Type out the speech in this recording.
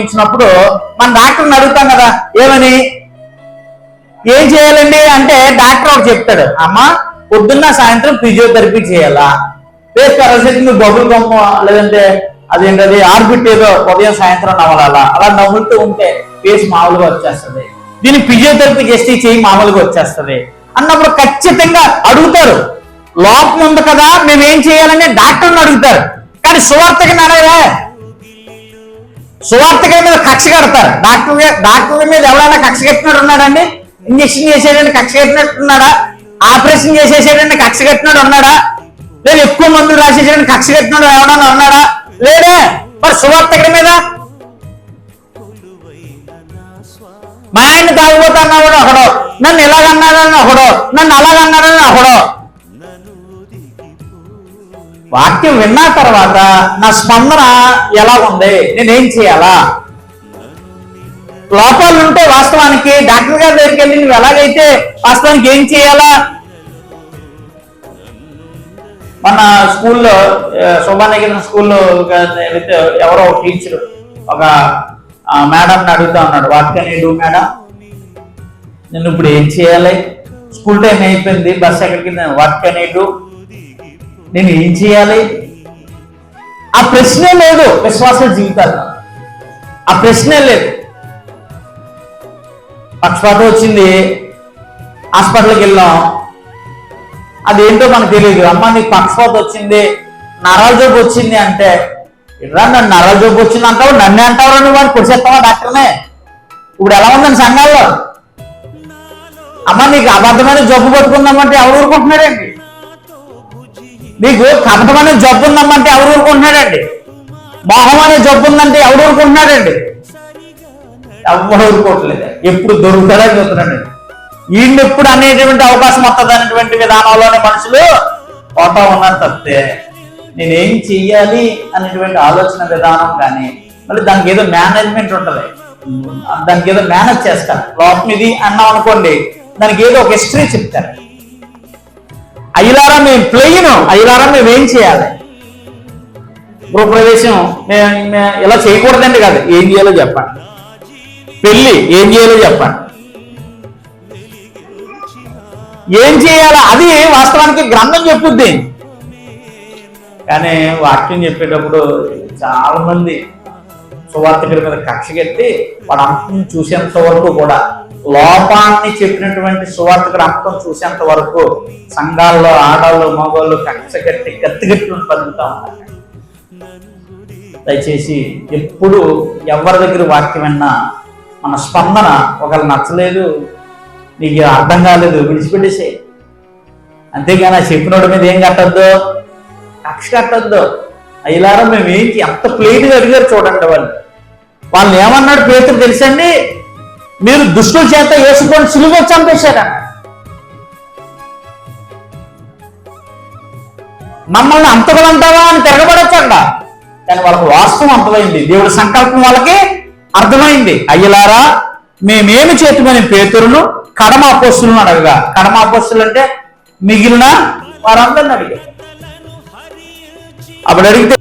ఇచ్చినప్పుడు మన డాక్టర్ని అడుగుతాం కదా, ఏమని ఏం చేయాలండి అంటే డాక్టర్ ఒకటి చెప్తాడు, అమ్మ పొద్దున్న సాయంత్రం ఫిజియోథెరపీ చేయాలా, ఫేస్ కరసేసి నువ్వు బబుల్ గమ్ లేదంటే అదేంటది ఆర్బిట్ ఏదో ఉదయం సాయంత్రం నవ్వాలా, అలా నవ్వుతూ ఉంటే ఫేస్ మామూలుగా వచ్చేస్తుంది, దీన్ని ఫిజియోథెరపీ చేస్తే చెయ్యి మామూలుగా వచ్చేస్తుంది అన్నప్పుడు ఖచ్చితంగా అడుగుతారు. లోపం ఉంది కదా మేమేం చేయాలని డాక్టర్ని అడుగుతారు. కానీ సువార్తకి అడగలే, సువార్తకుల మీద కక్ష కడతారు. డాక్టర్ మీద ఎవరైనా కక్ష కట్టినాడు ఉన్నాడండి? ఇంజక్షన్ చేసేటండి కక్ష కట్టినట్టున్నాడా? ఆపరేషన్ చేసేసేటండి కక్ష కట్టినాడు ఉన్నాడా? లేదు ఎక్కువ మందులు రాసేసేటండి కక్ష కట్టినాడు ఎవడన్నా ఉన్నాడా? లేడే. మరి సువార్తకుడి మీద మా ఆయన్ని తాగిపోతాడు ఒకడో, నన్ను ఇలాగన్నాడని ఒకడో, నన్ను అలాగన్నాడని ఒకడో. వాక్యం విన్నా తర్వాత నా స్పందన ఎలా ఉంది, నేనేం చేయాలా? లోపాలు ఉంటే వాస్తవానికి డాక్టర్ గారి దగ్గరికి వెళ్ళి నువ్వు ఎలాగైతే వాస్తవానికి ఏం చేయాలా? మన స్కూల్లో శోభానగిరి స్కూల్లో ఎవరో టీచర్ ఒక మేడంని అడుగుతా ఉన్నాడు, what can you do madam, నేను ఇప్పుడు ఏం చేయాలి, స్కూల్ టైం అయిపోయింది, బస్ ఎక్కడికి, వాట్ కెన్ యు డు, నేను ఏం చేయాలి? ఆ ప్రశ్నే లేదు విశ్వాస జీవితాల్లో, ఆ ప్రశ్నే లేదు. పక్షపాతం వచ్చింది, హాస్పిటల్కి వెళ్ళాం, అదేంటో మనకు తెలియదు, అమ్మ నీకు పక్షపాతం వచ్చింది, నరాల జబ్బు వచ్చింది అంటే, ఇట్లా నన్ను నరాల జబ్బు వచ్చింది అంటావు, నన్నే అంటావు, నువ్వు వాడిని పొడిచేస్తావా డాక్టర్నే? ఇప్పుడు ఎలా ఉందని సంఘాల్లో, అమ్మ నీకు అబద్ధమైన జబ్బు పట్టుకుందామంటే ఎవరు ఊరుకుంటున్నాడండి? నీకు కపటం అనే జబ్బు ఉందమ్మంటే ఎవరు ఊరుకుంటున్నాడండి? మోహం అనే జబ్బు ఉందంటే ఎవరు ఊరుకుంటున్నాడండి? ఎవరు ఊరుకోవట్లేదు. ఎప్పుడు దొరుకుతాడో చూస్తున్నాడండి. వీళ్ళు ఎప్పుడు అనేటువంటి అవకాశం వస్తుంది అనేటువంటి విధానంలోనే మనుషులు పోతా ఉన్నారు తప్పితే నేనేం చెయ్యాలి అనేటువంటి ఆలోచన విధానం కానీ, మళ్ళీ దానికి ఏదో మేనేజ్మెంట్ ఉంటుంది, దానికి ఏదో మేనేజ్ చేస్తారు. లోపం ఇది అన్నాం అనుకోండి, దానికి ఏదో ఒక హిస్టరీ చెప్తారు. అయ్యలారా మేము ప్లెయిన్, అయ్యలారా మేము ఏం చేయాలి, గృహప్రవేశం ఇలా చేయకూడదండి కాదు, ఏం చేయాలో చెప్పండి, పెళ్ళి ఏం చేయాలో చెప్పండి, ఏం చేయాలా అది వాస్తవానికి గ్రంథం చెప్పుద్ది. కానీ వాక్యం చెప్పేటప్పుడు చాలా మంది సువార్తికుల మీద కక్ష కట్టి వాడు అంతం చూసేంత వరకు కూడా, లోపాన్ని చెప్పినటువంటి సువార్తికుడు అంతం చూసేంత వరకు సంఘాల్లో ఆడాళ్ళు మగవాళ్ళు కక్ష కట్టి కత్తిగట్టి పలుకుతా ఉంటారు. దయచేసి ఎప్పుడు ఎవరి దగ్గర వాక్యం విన్నా మన స్పందన ఒకవేళ నచ్చలేదు, నీకు అర్థం కాలేదు, విడిచిపెట్టేసే. అంతేగాని ఆ చెప్పినోడి మీద ఏం కట్టద్దు, కక్ష కట్టద్దు. అయ్యలారా మేము ఏంటి ఎంత ప్లేట్గా అడిగారు చూడండి. వాళ్ళని ఏమన్నాడు పేతురు తెలుసండి, మీరు దుష్టుల చేత వేసుకొని సులువుగా చంపేశారన్న. మమ్మల్ని అంతకులంటావా అని తిరగబడచ్చండ. కానీ వాళ్ళకి వాస్తవం అర్థమైంది, దేవుడి సంకల్పం వాళ్ళకి అర్థమైంది. అయ్యలారా మేమేమి చేతుమని పేతురును కడమ అపోస్తులను అడగగా, కడమ అపోస్తులు అంటే మిగిలిన వారందరిని అడిగారు. అప్పుడు అడిగితే